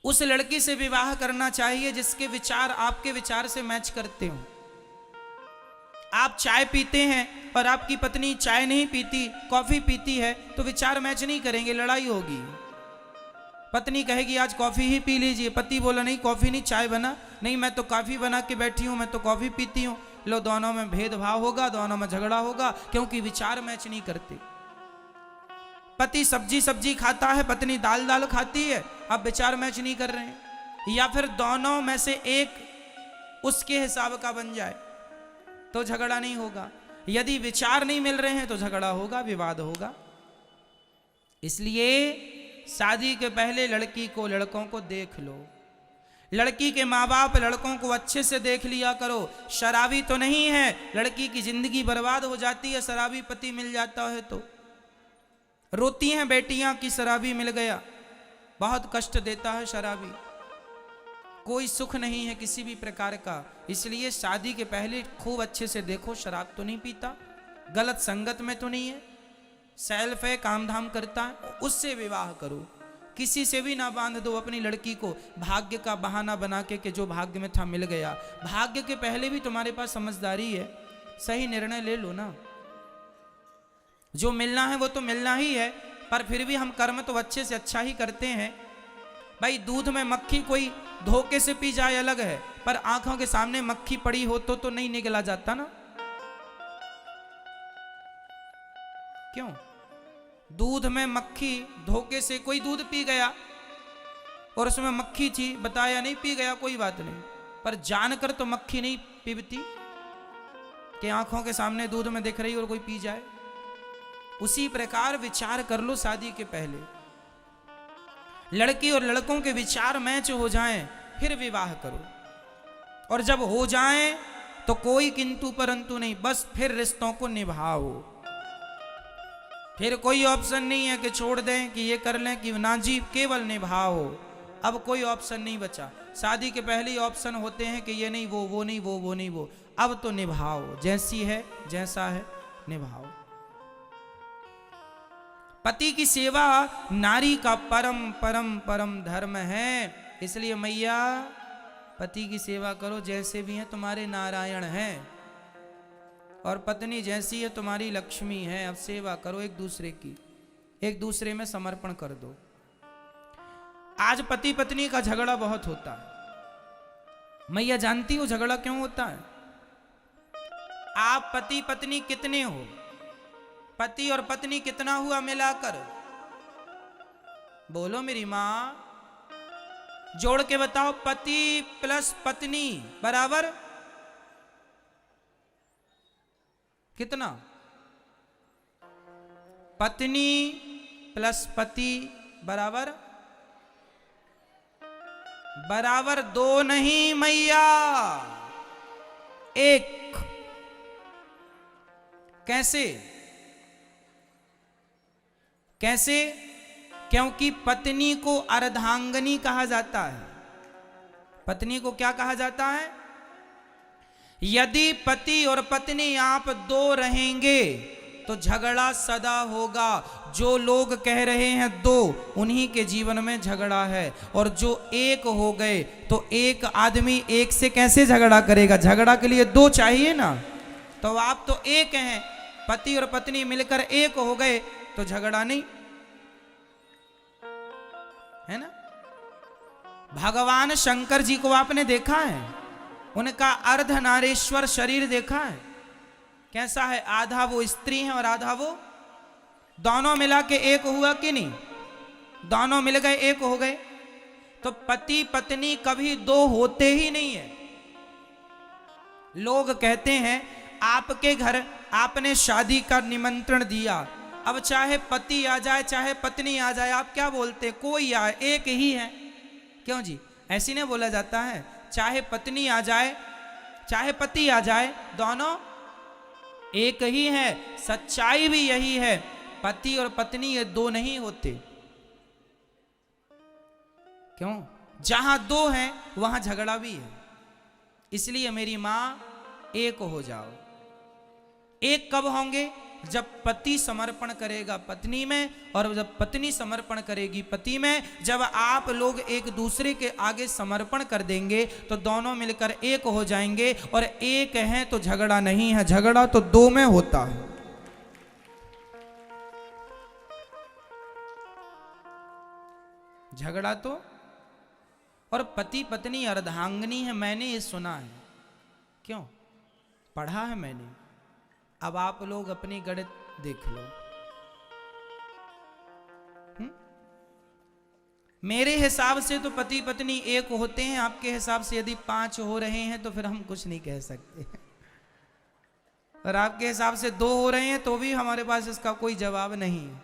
उस लड़की से विवाह करना चाहिए जिसके विचार आपके विचार से मैच करते हो। आप चाय पीते हैं और आपकी पत्नी चाय नहीं पीती, कॉफी पीती है, तो विचार मैच नहीं करेंगे, लड़ाई होगी। पत्नी कहेगी आज कॉफी ही पी लीजिए, पति बोला नहीं कॉफी नहीं, चाय बना, नहीं मैं तो कॉफी बना के बैठी हूं, मैं तो कॉफी पीती हूं। लो, दोनों में भेदभाव होगा, दोनों में झगड़ा होगा, क्योंकि विचार मैच नहीं करते। पति सब्जी सब्जी खाता है, पत्नी दाल दाल खाती है, अब विचार मैच नहीं कर रहे हैं। या फिर दोनों में से एक उसके हिसाब का बन जाए तो झगड़ा नहीं होगा। यदि विचार नहीं मिल रहे हैं तो झगड़ा होगा, विवाद होगा। इसलिए शादी के पहले लड़की को, लड़कों को देख लो। लड़की के माँ बाप लड़कों को अच्छे से देख लिया करो। शराबी तो नहीं है, लड़की की जिंदगी बर्बाद हो जाती है शराबी पति मिल जाता है तो। रोती हैं बेटियां कि शराबी मिल गया, बहुत कष्ट देता है शराबी, कोई सुख नहीं है किसी भी प्रकार का। इसलिए शादी के पहले खूब अच्छे से देखो, शराब तो नहीं पीता, गलत संगत में तो नहीं है, सेल्फ है, काम धाम करता है, उससे विवाह करो। किसी से भी ना बांध दो अपनी लड़की को भाग्य का बहाना बना के जो भाग्य में था मिल गया। भाग्य के पहले भी तुम्हारे पास समझदारी है, सही निर्णय ले लो ना। जो मिलना है वो तो मिलना ही है, पर फिर भी हम कर्म तो अच्छे से अच्छा ही करते हैं। भाई दूध में मक्खी कोई धोखे से पी जाए अलग है, पर आंखों के सामने मक्खी पड़ी हो तो नहीं निगला जाता ना। क्यों? दूध में मक्खी, धोखे से कोई दूध पी गया और उसमें मक्खी थी, बताया नहीं, पी गया कोई बात नहीं, पर जानकर तो मक्खी नहीं पीबती कि आंखों के सामने दूध में दिख रही और कोई पी जाए। उसी प्रकार विचार कर लो शादी के पहले, लड़की और लड़कों के विचार मैच हो जाएं फिर विवाह करो। और जब हो जाएं तो कोई किंतु परंतु नहीं, बस फिर रिश्तों को निभाओ। फिर कोई ऑप्शन नहीं है कि छोड़ दें, कि ये कर लें, कि ना जी, केवल निभाओ। अब कोई ऑप्शन नहीं बचा। शादी के पहले ही ऑप्शन होते हैं कि ये नहीं वो नहीं वो नहीं वो। अब तो निभाओ, जैसी है जैसा है निभाओ। पति की सेवा नारी का परम परम परम धर्म है। इसलिए मैया पति की सेवा करो, जैसे भी हैं तुम्हारे नारायण हैं, और पत्नी जैसी है तुम्हारी लक्ष्मी है। अब सेवा करो एक दूसरे की, एक दूसरे में समर्पण कर दो। आज पति पत्नी का झगड़ा बहुत होता है। मैया जानती हो झगड़ा क्यों होता है? आप पति पत्नी कितने हो? पति और पत्नी कितना हुआ मिलाकर? बोलो मेरी मां, जोड़ के बताओ। पति प्लस पत्नी बराबर कितना? पत्नी प्लस पति बराबर बराबर दो नहीं मैया, एक। कैसे? कैसे? क्योंकि पत्नी को अर्धांगिनी कहा जाता है। पत्नी को क्या कहा जाता है? यदि पति और पत्नी आप दो रहेंगे तो झगड़ा सदा होगा। जो लोग कह रहे हैं दो, उन्हीं के जीवन में झगड़ा है। और जो एक हो गए तो एक आदमी एक से कैसे झगड़ा करेगा? झगड़ा के लिए दो चाहिए ना। तो आप तो एक हैं, पति और पत्नी मिलकर एक हो गए तो झगड़ा नहीं है ना। भगवान शंकर जी को आपने देखा है? उनका अर्धनारीश्वर शरीर देखा है? कैसा है? आधा वो स्त्री है और आधा वो, दोनों मिला के एक हुआ कि नहीं? दोनों मिल गए, एक हो गए। तो पति पत्नी कभी दो होते ही नहीं है। लोग कहते हैं आपके घर आपने शादी का निमंत्रण दिया, अब चाहे पति आ जाए चाहे पत्नी आ जाए, आप क्या बोलते? कोई आए, एक ही है। क्यों जी? ऐसी नहीं बोला जाता है? चाहे पत्नी आ जाए चाहे पति आ जाए, दोनों एक ही है। सच्चाई भी यही है, पति और पत्नी ये दो नहीं होते। क्यों? जहां दो हैं वहां झगड़ा भी है। इसलिए मेरी मां, एक हो जाओ। एक कब होंगे? जब पति समर्पण करेगा पत्नी में, और जब पत्नी समर्पण करेगी पति में। जब आप लोग एक दूसरे के आगे समर्पण कर देंगे तो दोनों मिलकर एक हो जाएंगे। और एक हैं तो झगड़ा नहीं है, झगड़ा तो दो में होता है। झगड़ा तो, और पति पत्नी अर्धांगिनी है, मैंने ये सुना है। क्यों? पढ़ा है मैंने। अब आप लोग अपनी गणित देख लो। मेरे हिसाब से तो पति पत्नी एक होते हैं, आपके हिसाब से यदि 5 हो रहे हैं तो फिर हम कुछ नहीं कह सकते। और आपके हिसाब से 2 हो रहे हैं तो भी हमारे पास इसका कोई जवाब नहीं है।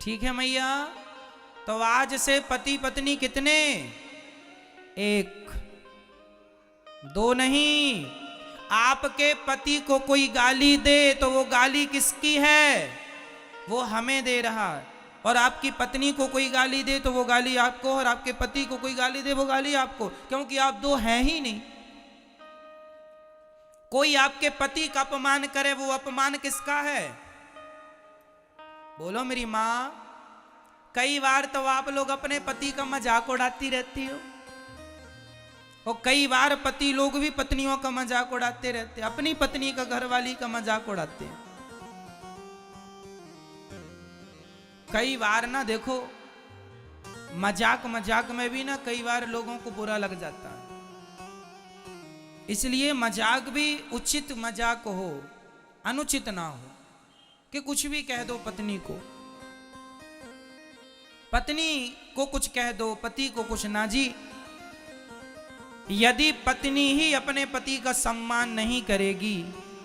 ठीक है मैया? तो आज से पति पत्नी कितने? 1, 2 नहीं। आपके पति को कोई गाली दे तो वो गाली किसकी है? वो हमें दे रहा है। और आपकी पत्नी को कोई गाली दे तो वो गाली आपको, और आपके पति को कोई गाली दे वो गाली आपको, क्योंकि आप 2 हैं ही नहीं। कोई आपके पति का अपमान करे, वो अपमान किसका है? बोलो मेरी मां। कई बार तो आप लोग अपने पति का मजाक उड़ाती रहती हो, और कई बार पति लोग भी पत्नियों का मजाक उड़ाते रहते, अपनी पत्नी का, घरवाली का मजाक उड़ाते हैं। कई बार ना देखो, मजाक मजाक में भी ना कई बार लोगों को बुरा लग जाता है। इसलिए मजाक भी उचित मजाक हो, अनुचित ना हो कि कुछ भी कह दो पत्नी को। पत्नी को कुछ कह दो, पति को कुछ ना जी। यदि पत्नी ही अपने पति का सम्मान नहीं करेगी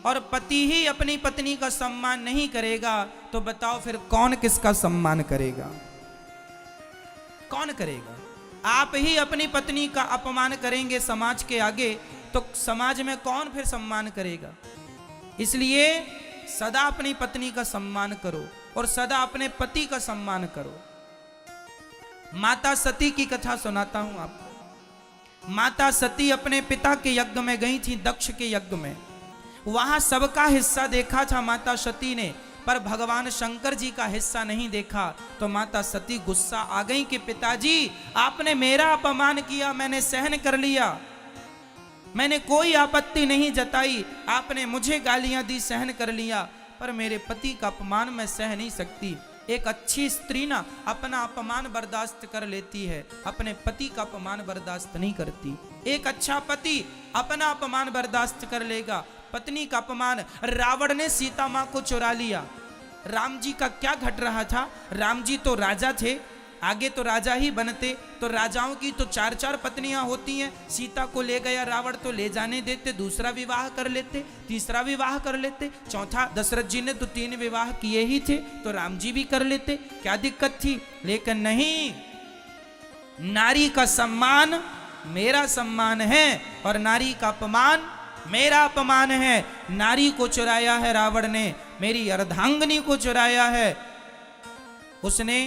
और पति ही अपनी पत्नी का सम्मान नहीं करेगा तो बताओ फिर कौन किसका सम्मान करेगा? कौन करेगा? आप ही अपनी पत्नी का अपमान करेंगे समाज के आगे तो समाज में कौन फिर सम्मान करेगा? इसलिए सदा अपनी पत्नी का सम्मान करो और सदा अपने पति का सम्मान करो। माता सती की कथा सुनाता हूं आपको। माता सती अपने पिता के यज्ञ में गई थी, दक्ष के यज्ञ में। वहां सबका हिस्सा देखा था माता सती ने, पर भगवान शंकर जी का हिस्सा नहीं देखा। तो माता सती गुस्सा आ गई कि पिताजी आपने मेरा अपमान किया, मैंने सहन कर लिया, मैंने कोई आपत्ति नहीं जताई, आपने मुझे गालियां दी, सहन कर लिया, पर मेरे पति का अपमान मैं सह नहीं सकती। एक अच्छी स्त्री ना अपना अपमान बर्दाश्त कर लेती है, अपने पति का अपमान बर्दाश्त नहीं करती। एक अच्छा पति अपना अपमान बर्दाश्त कर लेगा, पत्नी का अपमान। रावण ने सीता मां को चुरा लिया। राम जी का क्या घट रहा था? राम जी तो राजा थे, आगे तो राजा ही बनते, तो राजाओं की तो 4-4 पत्नियां होती हैं। सीता को ले गया रावण तो ले जाने देते, दूसरा विवाह कर लेते, तीसरा विवाह कर लेते, चौथा दशरथ जी ने तो 3 विवाह किए ही थे तो राम जी भी कर लेते, क्या दिक्कत थी? लेकिन नहीं, नारी का सम्मान मेरा सम्मान है और नारी का अपमान मेरा अपमान है। नारी को चुराया है रावण ने, मेरी अर्धांगिनी को चुराया है, उसने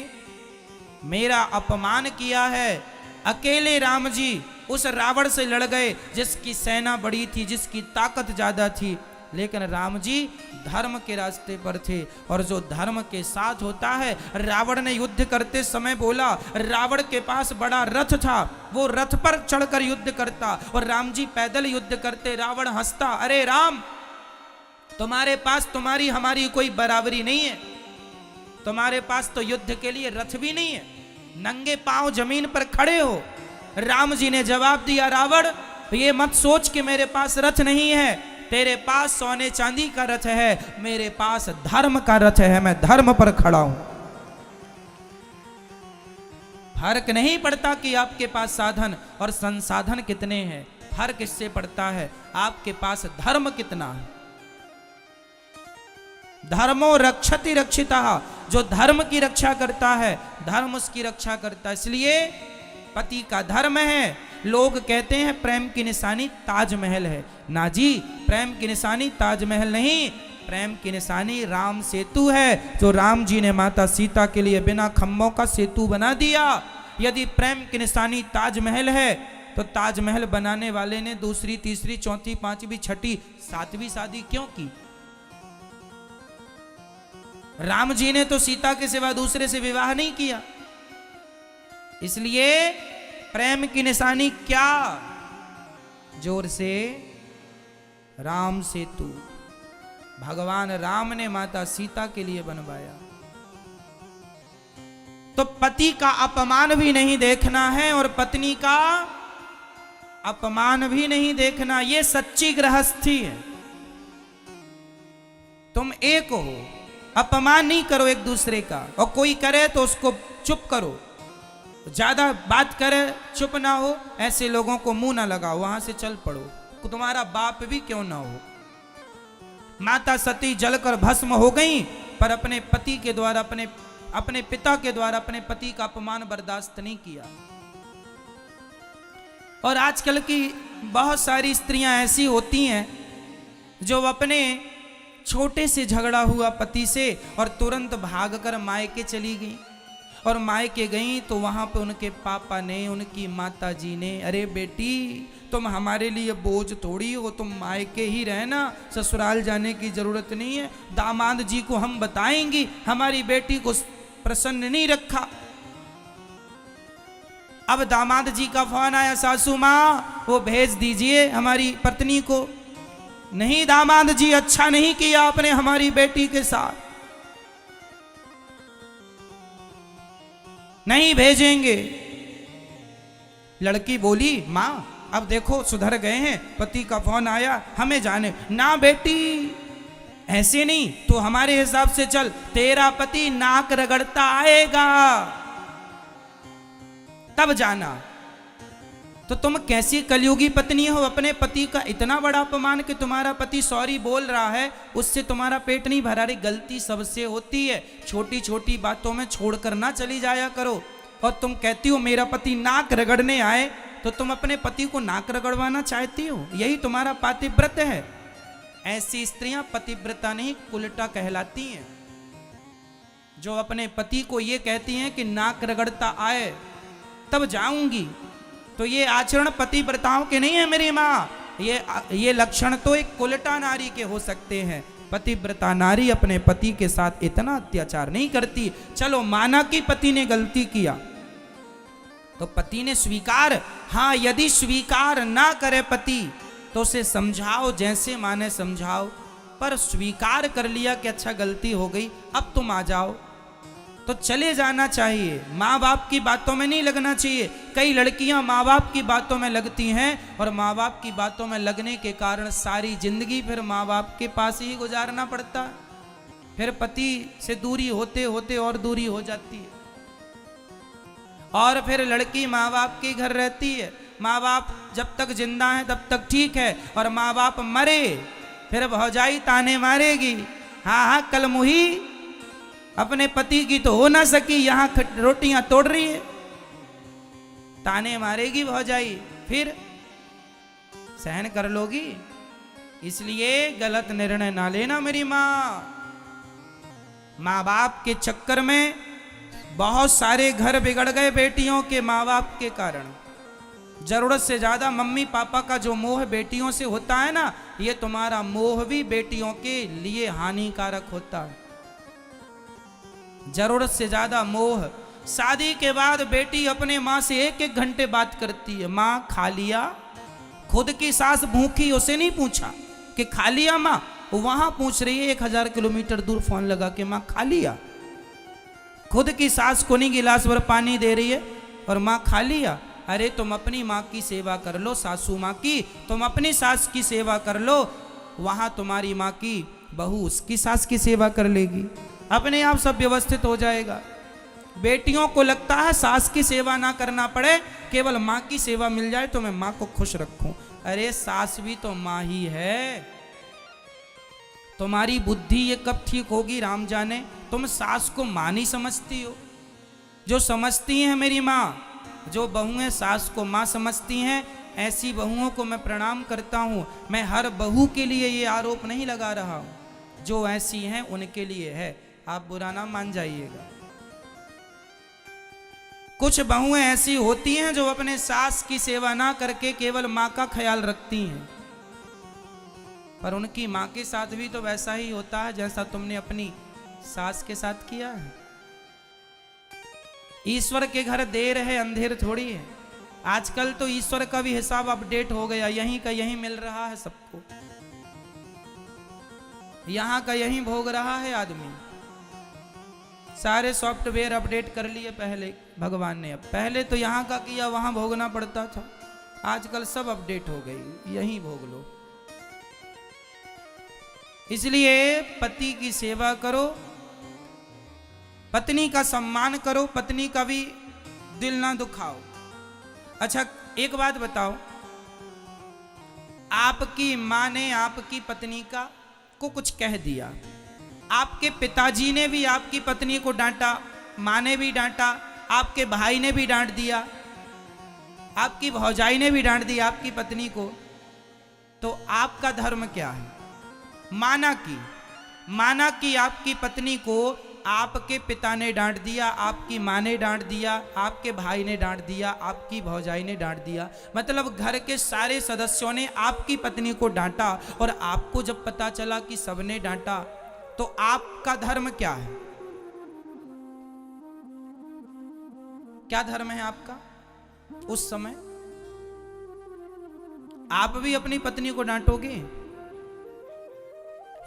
मेरा अपमान किया है। अकेले राम जी उस रावण से लड़ गए जिसकी सेना बड़ी थी, जिसकी ताकत ज्यादा थी, लेकिन राम जी धर्म के रास्ते पर थे और जो धर्म के साथ होता है। रावण ने युद्ध करते समय बोला, रावण के पास बड़ा रथ था, वो रथ पर चढ़कर युद्ध करता और राम जी पैदल युद्ध करते। रावण हंसता, अरे राम तुम्हारे पास तुम्हारी हमारी कोई बराबरी नहीं है, तुम्हारे पास तो युद्ध के लिए रथ भी नहीं है, नंगे पांव जमीन पर खड़े हो। राम जी ने जवाब दिया, रावण ये मत सोच कि मेरे पास रथ नहीं है, तेरे पास सोने चांदी का रथ है, मेरे पास धर्म का रथ है, मैं धर्म पर खड़ा हूं। फर्क नहीं पड़ता कि आपके पास साधन और संसाधन कितने हैं, फर्क इससे पड़ता है आपके पास धर्म कितना है। धर्मो रक्षति रक्षितः, जो धर्म की रक्षा करता है धर्म उसकी रक्षा करता है। इसलिए पति का धर्म है। लोग कहते हैं प्रेम की निशानी ताजमहल है, ना जी, प्रेम की निशानी ताजमहल नहीं, प्रेम की निशानी राम सेतु है, जो राम जी ने माता सीता के लिए बिना खंभों का सेतु बना दिया। यदि प्रेम की निशानी ताजमहल है तो ताजमहल बनाने वाले ने दूसरी, तीसरी, चौथी, पांचवी, छठी, सातवीं शादी क्यों की? राम जी ने तो सीता के सिवा दूसरे से विवाह नहीं किया। इसलिए प्रेम की निशानी क्या? जोर से, राम सेतु भगवान राम ने माता सीता के लिए बनवाया। तो पति का अपमान भी नहीं देखना है और पत्नी का अपमान भी नहीं देखना। ये सच्ची गृहस्थी है। तुम एक हो, अपमान नहीं करो एक दूसरे का, और कोई करे तो उसको चुप करो। ज्यादा बात करे चुप ना हो, ऐसे लोगों को मुंह ना लगाओ, वहां से चल पड़ो, तुम्हारा बाप भी क्यों ना हो। माता सती जलकर भस्म हो गई, पर अपने पति के द्वारा, अपने पिता के द्वारा अपने पति का अपमान बर्दाश्त नहीं किया। और आजकल की बहुत सारी स्त्रियां ऐसी होती हैं जो अपने छोटे से झगड़ा हुआ पति से और तुरंत भागकर मायके चली गई, और मायके गई तो वहां पे उनके पापा ने, उनकी माता जी ने, अरे बेटी तुम हमारे लिए बोझ थोड़ी हो, तुम मायके ही रहना, ससुराल जाने की जरूरत नहीं है। दामाद जी को हम बताएंगी हमारी बेटी को प्रसन्न नहीं रखा। अब दामाद जी का फोन आया, सासू माँ वो भेज दीजिए हमारी पत्नी को। नहीं दामाद जी, अच्छा नहीं किया आपने हमारी बेटी के साथ, नहीं भेजेंगे। लड़की बोली, माँ अब देखो सुधर गए हैं, पति का फोन आया, हमें जाने। ना बेटी ऐसे नहीं, तो हमारे हिसाब से चल, तेरा पति नाक रगड़ता आएगा तब जाना। तो तुम कैसी कलयुगी पत्नी हो, अपने पति का इतना बड़ा अपमान कि तुम्हारा पति सॉरी बोल रहा है, उससे तुम्हारा पेट नहीं भरा। रही गलती सबसे होती है, छोटी छोटी बातों में छोड़कर ना चली जाया करो। और तुम कहती हो मेरा पति नाक रगड़ने आए, तो तुम अपने पति को नाक रगड़वाना चाहती हो, यही तुम्हारा पातिव्रत है। ऐसी स्त्रियां पतिव्रता नहीं कुलटा कहलाती हैं, जो अपने पति को ये कहती हैं कि नाक रगड़ता आए तब जाऊंगी। तो ये आचरण पतिव्रताओं के नहीं है मेरी माँ, ये लक्षण तो एक कुलटा नारी के हो सकते हैं। पतिव्रता नारी अपने पति के साथ इतना अत्याचार नहीं करती। चलो माना कि पति ने गलती किया, तो पति ने स्वीकार, हाँ यदि स्वीकार ना करे पति तो उसे समझाओ, जैसे माने समझाओ, पर स्वीकार कर लिया कि अच्छा गलती हो गई, अब तुम आ जाओ, तो चले जाना चाहिए। माँ बाप की बातों में नहीं लगना चाहिए। कई लड़कियां माँ बाप की बातों में लगती हैं, और माँ बाप की बातों में लगने के कारण सारी जिंदगी फिर माँ बाप के पास ही गुजारना पड़ता है। फिर पति से दूरी होते होते और दूरी हो जाती है, और फिर लड़की माँ बाप के घर रहती है। माँ बाप जब तक जिंदा हैं तब तक ठीक है, और माँ बाप मरे फिर भौजाई ताने मारेगी, हाँ हाँ कल मुही अपने पति की तो हो ना सकी, यहाँ रोटियां तोड़ रही है, ताने मारेगी भौजाई, फिर सहन कर लोगी। इसलिए गलत निर्णय ना लेना मेरी माँ। माँ बाप के चक्कर में बहुत सारे घर बिगड़ गए बेटियों के माँ बाप के कारण। जरूरत से ज्यादा मम्मी पापा का जो मोह बेटियों से होता है ना, ये तुम्हारा मोह भी बेटियों के लिए हानिकारक होता है। जरूरत से ज्यादा मोह। शादी के बाद बेटी अपने माँ से एक एक घंटे बात करती है, माँ खा लिया। खुद की सास भूखी, उसे नहीं पूछा कि खा लिया माँ, वहां पूछ रही है 1000 किलोमीटर दूर फोन लगा के माँ खा लिया। खुद की सास को नहीं गिलास भर पानी दे रही है और माँ खा लिया। अरे तुम अपनी माँ की सेवा कर लो, सासू माँ की, तुम अपनी सास की सेवा कर लो, वहां तुम्हारी माँ की बहू उसकी सास की सेवा कर लेगी, अपने आप सब व्यवस्थित हो जाएगा। बेटियों को लगता है सास की सेवा ना करना पड़े, केवल माँ की सेवा मिल जाए तो मैं माँ को खुश रखूं। अरे सास भी तो माँ ही है। तुम्हारी बुद्धि ये कब ठीक होगी राम जाने। तुम सास को माँ नहीं समझती हो। जो समझती हैं मेरी माँ, जो बहुएं सास को माँ समझती हैं, ऐसी बहुओं को मैं प्रणाम करता हूँ। मैं हर बहू के लिए ये आरोप नहीं लगा रहा हूँ, जो ऐसी हैं उनके लिए है, आप बुरा ना मान जाइएगा। कुछ बहुएं ऐसी होती हैं जो अपने सास की सेवा ना करके केवल माँ का ख्याल रखती हैं, पर उनकी माँ के साथ भी तो वैसा ही होता है जैसा तुमने अपनी सास के साथ किया है। ईश्वर के घर देर है अंधेर थोड़ी है। आजकल तो ईश्वर का भी हिसाब अपडेट हो गया, यहीं का यहीं मिल रहा है सबको, यहां का यहीं भोग रहा है आदमी। सारे सॉफ्टवेयर अपडेट कर लिए पहले भगवान ने, अब पहले तो यहां का किया वहां भोगना पड़ता था, आजकल सब अपडेट हो गई, यहीं भोग लो। इसलिए पति की सेवा करो, पत्नी का सम्मान करो, पत्नी का भी दिल ना दुखाओ। अच्छा एक बात बताओ, आपकी मां ने आपकी पत्नी को कुछ कह दिया, आपके पिताजी ने भी आपकी पत्नी को डांटा, मां ने भी डांटा, आपके भाई ने भी डांट दिया, आपकी भौजाई ने भी डांट दिया आपकी पत्नी को, तो आपका धर्म क्या है? माना कि आपकी पत्नी को आपके पिता ने डांट दिया, आपकी माँ ने डांट दिया, आपके भाई ने डांट दिया, आपकी भौजाई ने डांट दिया, मतलब घर के सारे सदस्यों ने आपकी पत्नी को डांटा, और आपको जब पता चला कि सबने डांटा, तो आपका धर्म क्या है? क्या धर्म है आपका? उस समय आप भी अपनी पत्नी को डांटोगे?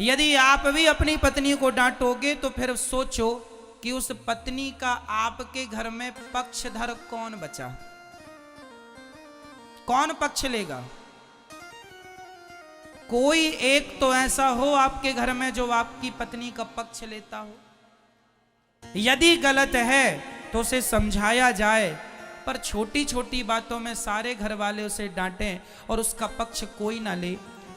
यदि आप भी अपनी पत्नी को डांटोगे तो फिर सोचो कि उस पत्नी का आपके घर में पक्षधर कौन बचा? कौन पक्ष लेगा? कोई एक तो ऐसा हो आपके घर में जो आपकी पत्नी का पक्ष लेता हो। यदि गलत है तो उसे समझाया जाए, पर छोटी छोटी बातों में सारे घर वाले उसे डांटें और उसका पक्ष कोई ना ले,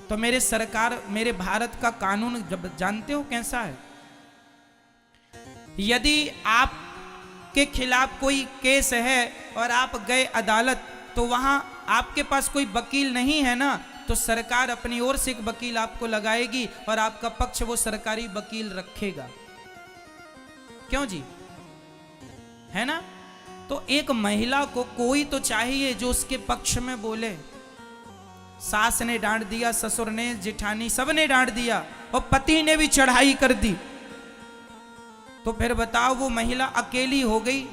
तो मेरे भारत का कानून जब जानते हो कैसा है? यदि आपके खिलाफ कोई केस है और आप गए अदालत, तो वहां आपके पास कोई वकील नहीं है ना, तो सरकार अपनी ओर से एक वकील आपको लगाएगी और आपका पक्ष वो सरकारी वकील रखेगा। क्यों जी? है ना? तो एक महिला को कोई तो चाहिए जो उसके पक्ष में बोले। सास ने डांट दिया, ससुर ने, जेठानी, सबने डांट दिया और पति ने भी चढ़ाई कर दी, तो फिर बताओ वो महिला अकेली हो गई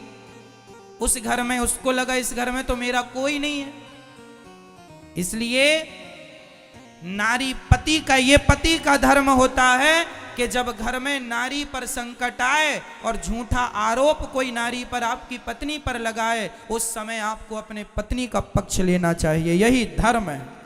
उस घर में, उसको लगा इस घर में तो मेरा कोई नहीं है। इसलिए नारी पति का धर्म होता है कि जब घर में नारी पर संकट आए और झूठा आरोप कोई नारी पर, आपकी पत्नी पर लगाए, उस समय आपको अपने पत्नी का पक्ष लेना चाहिए। यही धर्म है।